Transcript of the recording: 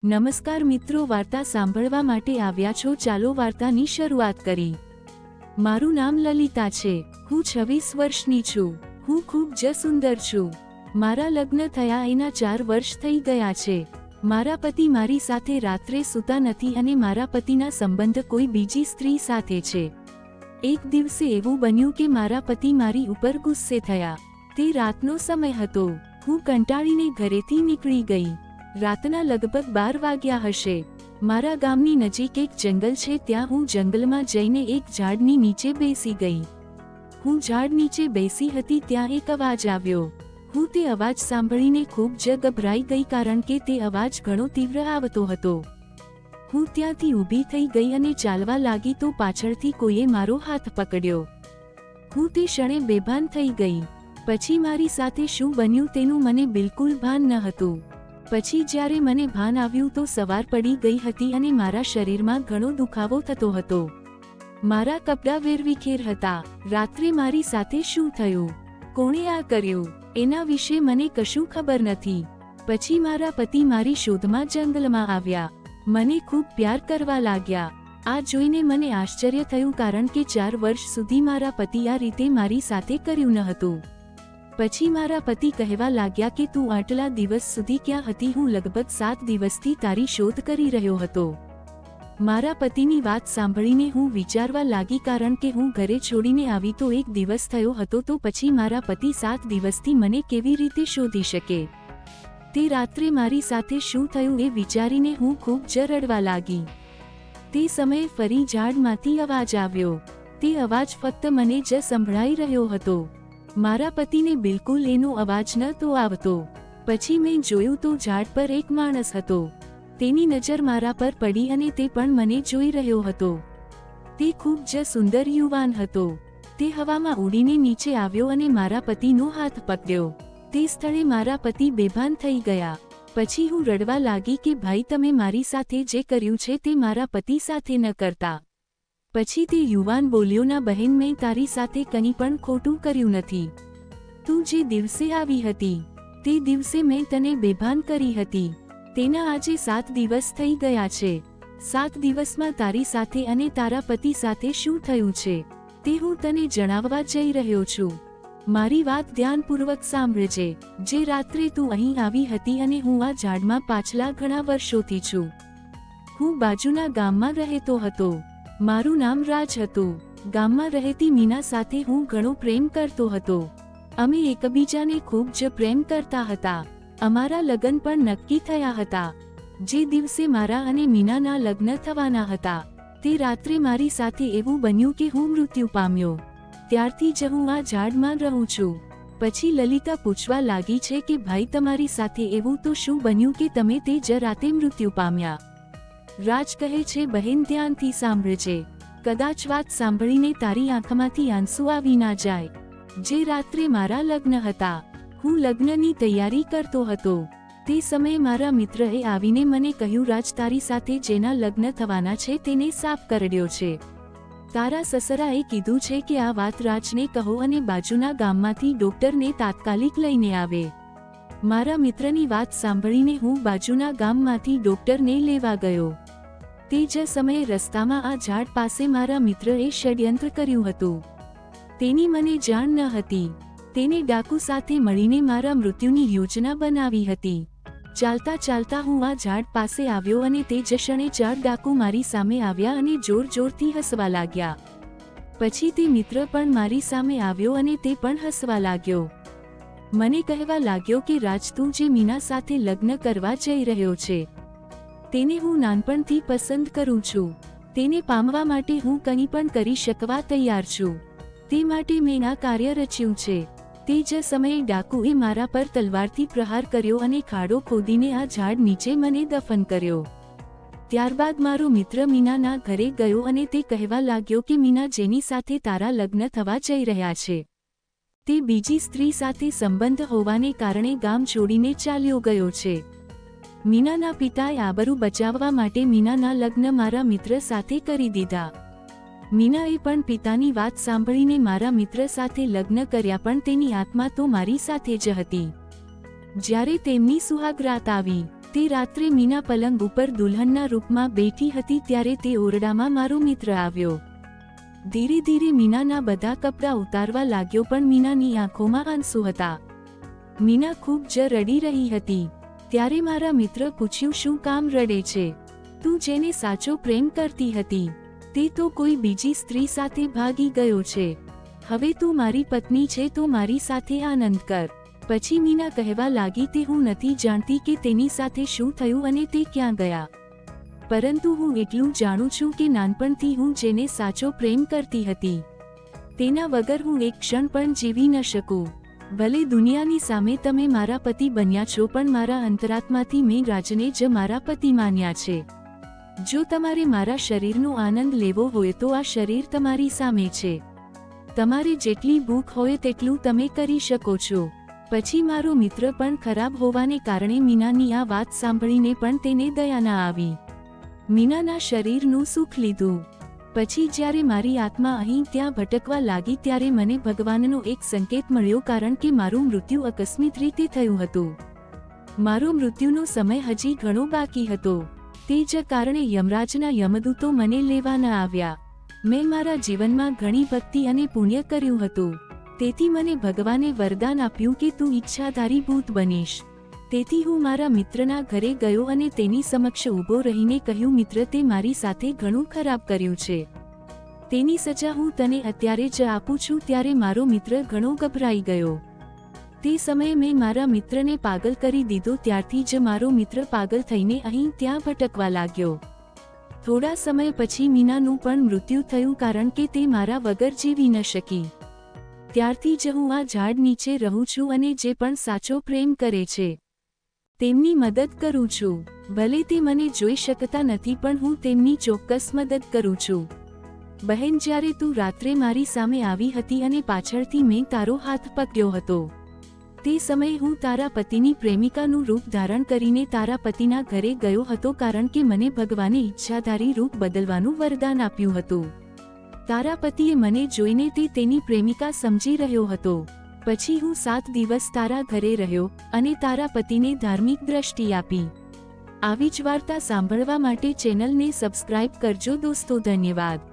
નમસ્કાર મિત્રો, વાર્તા સાંભળવા માટે આવ્યા છો? ચાલો વાર્તાની શરૂઆત કરી। મારું નામ લલિતા છે। હું 26 વર્ષની છું। હું ખૂબ જ સુંદર છું। મારા લગ્ન થયા એના 4 વર્ષ થઈ ગયા છે। મારા પતિ મારી સાથે રાત્રે સૂતા નથી અને મારા પતિના સંબંધ કોઈ બીજી સ્ત્રી સાથે છે। એક દિવસે એવું બન્યું કે મારા પતિ મારી ઉપર ગુસ્સે થયા। તે રાતનો સમય હતો। હું કંટાળીને ઘરેથી નીકળી ગઈ। રાતના લગભગ 12 વાગ્યા હશે। મારા ગામની નજીક એક જંગલ છે, ત્યાં હું જંગલમાં જઈને એક ઝાડની નીચે બેસી ગઈ। હું ઝાડ નીચે બેસી હતી ત્યાં એક અવાજ આવ્યો। હું તે અવાજ સાંભળીને ખૂબ જ ગભરાઈ ગઈ, કારણ કે તે અવાજ ઘણો તીવ્ર આવતો હતો। હું ત્યાંથી ઊભી થઈ ગઈ અને ચાલવા લાગી તો પાછળથી કોઈએ મારો હાથ પકડ્યો। હું તે ક્ષણે બેભાન થઈ ગઈ। પછી મારી સાથે શું બન્યું તેનું મને બિલકુલ ભાન ન હતું। પછી જ્યારે મને ભાન આવ્યું તો સવાર પડી ગઈ હતી અને મારા શરીરમાં ઘણો દુખાવો થતો હતો। મારા કપડાં વેરવિખેર હતા। રાત્રે મારી સાથે શું થયું, કોણે આ કર્યું, એના વિશે મને કશું ખબર નથી। પછી મારા પતિ મારી શોધમાં જંગલમાં આવ્યા। મને ખૂબ પ્યાર કરવા લાગ્યા। આ જોઈને મને આશ્ચર્ય થયું, કારણ કે 4 વર્ષ સુધી મારા પતિ આ રીતે મારી સાથે કર્યું ન હતું। પછી મારા પતિ કહેવા લાગ્યા કે તું આટલા દિવસ સુધી ક્યાં હતી? હું લગભગ 7 દિવસથી તારી શોધ કરી રહ્યો હતો। મારા પતિની વાત સાંભળીને હું વિચારવા લાગી, કારણ કે હું ઘરે છોડીને આવી તો એક દિવસ થયો હતો, તો પછી મારા પતિ 7 દિવસથી મને કેવી રીતે શોધી શકે? તે રાત્રે મારી સાથે શું થયું એ વિચારીને હું ખૂબ જ રડવા લાગી। તે સમયે ફરી ઝાડમાંથી અવાજ આવ્યો। તે અવાજ ફક્ત મને જ સંભળાઈ રહ્યો હતો। મારા પતિને બિલકુલ એનો અવાજ નહોતો આવતો। પછી મેં જોયું તો ઝાડ પર એક માણસ હતો। તેની નજર મારા પર પડી અને તે પણ મને જોઈ રહ્યો હતો। તે ખૂબ જ સુંદર યુવાન હતો। તે હવામાં ઉડીને નીચે આવ્યો અને મારા પતિનો હાથ પકડ્યો। તે સ્થળે મારા પતિ બેભાન થઈ ગયા। પછી હું રડવા લાગી કે ભાઈ, તમે મારી સાથે જે કર્યું છે તે મારા પતિ સાથે ન કરતા। પછી તે યુવાન બોલ્યો, ના બહેન, મેં તારી સાથે કંઈ પણ ખોટું કર્યું નથી। તું જે દિવસે આવી હતી તે દિવસે મેં તને બેભાન કરી હતી। તેના આજે 7 દિવસ થઈ ગયા છે। 7 દિવસમાં તારી સાથે અને તારા પતિ સાથે શું થયું છે તે હું તને જણાવવા જઈ રહ્યો છું। મારી વાત ધ્યાનપૂર્વક સાંભળજે। જે રાત્રે તું અહીં આવી હતી અને હું આ ઝાડમાં પાછલા ઘણા વર્ષોથી છું। હું બાજુના ગામમાં રહેતો હતો। મારું નામ રાજ હતું। ગામમાં રહેતી મીના સાથે હું ઘણો પ્રેમ કરતો હતો। અમે એકબીજાને ખૂબ જ પ્રેમ કરતા હતા। અમારા લગ્ન પણ નક્કી થયા હતા। જે દિવસે મારા અને મીનાના લગ્ન થવાના હતા તે રાત્રે મારી સાથે એવું બન્યું કે હું મૃત્યુ પામ્યો। ત્યારથી જ હું આ ઝાડમાં રહું છું। પછી લલિતા પૂછવા લાગી છે કે ભાઈ, તમારી સાથે એવું તો શું બન્યું કે તમે તે જ રાતે મૃત્યુ પામ્યા? રાજ કહે છે, બહેન, ધ્યાનથી સાંભળજે। કદાચ વાત સાંભળીને તારી આંખમાંથી આંસુ આવી ના જાય। જે રાત્રે મારા લગ્ન હતા, હું લગ્નની તૈયારી કરતો હતો। તે સમયે મારા મિત્રએ આવીને મને કહ્યું, રાજ, તારી સાથે જેના લગ્ન થવાના છે તેને સાપ કરડ્યો છે। તારા સસરાએ કીધું છે કે આ વાત રાજને કહો અને બાજુના ગામમાંથી ડોક્ટરને તાત્કાલિક લઈને આવે। મારા મિત્રની વાત સાંભળીને હું બાજુના ગામમાંથી ડોક્ટરને લેવા ગયો। તે જ સમયે રસ્તામાં આ ઝાડ પાસે મારા મિત્રએ ષડયંત્ર કર્યું હતું। તેની મને જાણ ન હતી। તેને ડાકુ સાથે મળીને મારા મૃત્યુની યોજના બનાવી હતી। ચાલતા ચાલતા હું આ ઝાડ પાસે આવ્યો અને તે જ ક્ષણે 4 ડાકુ મારી સામે આવ્યા અને જોર જોરથી હસવા લાગ્યા। પછી તે મિત્ર પણ મારી સામે આવ્યો અને તે પણ હસવા લાગ્યો। મને કહેવા લાગ્યો કે રાજ, તું જે મીના સાથે લગ્ન કરવા જઈ રહ્યો છે તેને હું નાનપણથી પસંદ કરું છું। તેને પામવા માટે હું કંઈ પણ કરી શકવા તૈયાર છું। તે માટે મેં આ કાર્ય રચ્યું છે। તે જ સમયે ડાકુએ મારા પર તલવારથી પ્રહાર કર્યો અને ખાડો ખોદીને આ ઝાડ નીચે મને દફન કર્યો। ત્યારબાદ મારો મિત્ર મીનાના ઘરે ગયો અને તે કહેવા લાગ્યો કે મીના, જેની સાથે તારા લગ્ન થવા જઈ રહ્યા છે તે બીજી સ્ત્રી સાથે સંબંધ હોવાને કારણે ગામ છોડીને ચાલ્યો ગયો છે। મીનાના પિતાએ આબરૂ બચાવવા માટે મીનાના લગ્ન મારા મિત્ર સાથે કરી દીધા। મીનાએ પણ પિતાની વાત સાંભળીને મારા મિત્ર સાથે લગ્ન કર્યા, પણ તેની આત્મા તો મારી સાથે જ હતી। જ્યારે તેમની સુહાગ રાત આવી તે રાત્રે મીના પલંગ ઉપર દુલ્હનના રૂપમાં બેઠી હતી ત્યારે તે ઓરડામાં મારો મિત્ર આવ્યો. ધીરે ધીરે મીનાના બધા કપડાં ઉતારવા લાગ્યો પણ મીનાની આંખોમાં આંસુ હતા. મીના ખૂબ જ રડી રહી હતી. ત્યારે મારા મિત્ર પૂછ્યું, શું કામ રડે છે? તું જેને સાચો પ્રેમ કરતી હતી તે તો કોઈ બીજી સ્ત્રી સાથે ભાગી ગયો છે. હવે તું મારી પત્ની છે તો મારી સાથે આનંદ કર. પછી મીના કહેવા લાગી, તે હું નથી જાણતી કે તેની સાથે શું થયું અને તે ક્યાં ગયા. પરંતુ હું એટલું જાણું છું કે નાનપણથી હું જેને સાચો પ્રેમ કરતી હતી તેના વગર હું એક ક્ષણ પણ જીવી ન શકું. ભલે દુનિયાની સામે તમે મારા પતિ બન્યા છો પણ મારા અંતરાત્માથી મેં રાજને જ મારા પતિ માન્યા છે. જો તમારે મારા શરીરનો આનંદ લેવો હોય તો આ શરીર તમારી સામે છે. તમારે જેટલી ભૂખ હોય તેટલું તમે કરી શકો છો. પછી મારો મિત્ર પણ ખરાબ હોવાને કારણે મીનાની આ વાત સાંભળીને પણ તેને દયા ન આવી. મીનાના શરીરનું સુખ લીધું. પછી જ્યારે મારી આત્મા અહીં ત્યાં ભટકવા લાગી ત્યારે મને ભગવાનનો એક સંકેત મળ્યો, કારણ કે મારું મૃત્યુ અકસ્મિત રીતે થયું હતું. મારો મૃત્યુનો સમય હજી ઘણો બાકી હતો. તે જ કારણે યમરાજના યમદૂતો મને લેવા ન આવ્યા. મેં મારા જીવનમાં ઘણી ભક્તિ અને પુણ્ય કર્યું હતું. તેથી મને ભગવાને વરદાન આપ્યું કે તું ઈચ્છાધારી ભૂત બનીશ. તેથી હું મારા મિત્રના ઘરે ગયો અને તેની સમક્ષ ઊભો રહીને કહ્યું, મિત્ર, તે મારી સાથે ઘણું ખરાબ કર્યું છે. તેની સજા હું તને અત્યારે જ આપું છું. ત્યારે મારો મિત્ર ઘણો ગભરાઈ ગયો. તે સમયે મેં મારા મિત્રને પાગલ કરી દીધો. ત્યારથી જ મારો મિત્ર પાગલ થઈને અહીં ત્યાં ભટકવા લાગ્યો. થોડા સમય પછી મીનાનું પણ મૃત્યુ થયું, કારણ કે તે મારા વગર જીવી ન શકી. ત્યારથી જ હું આ ઝાડ નીચે રહું છું અને જે પણ સાચો પ્રેમ કરે છે તેમની મદદ કરું છું. ભલે તે મને જોઈ શકતા નથી પણ હું તેમની ચોક્કસ મદદ કરું છું. બહેન, જ્યારે તું રાત્રે મારી સામે આવી હતી અને પાછળથી મેં તારો હાથ પકડ્યો હતો તે સમયે હું તારા પતિની પ્રેમિકાનું રૂપ ધારણ કરીને તારા પતિના ઘરે ગયો હતો, કારણ કે મને ભગવાને ઈચ્છાધારી રૂપ બદલવાનું વરદાન આપ્યું હતું. તારા પતિએ મને જોઈને તે તેની પ્રેમિકા સમજી રહ્યો હતો. પછી હું 7 દિવસ તારા ઘરે રહ્યો અને તારા પતિને ધાર્મિક દ્રષ્ટિ આપી. આવી જ વાર્તા સાંભળવા માટે ચેનલને સબસ્ક્રાઇબ કરજો દોસ્તો. ધન્યવાદ.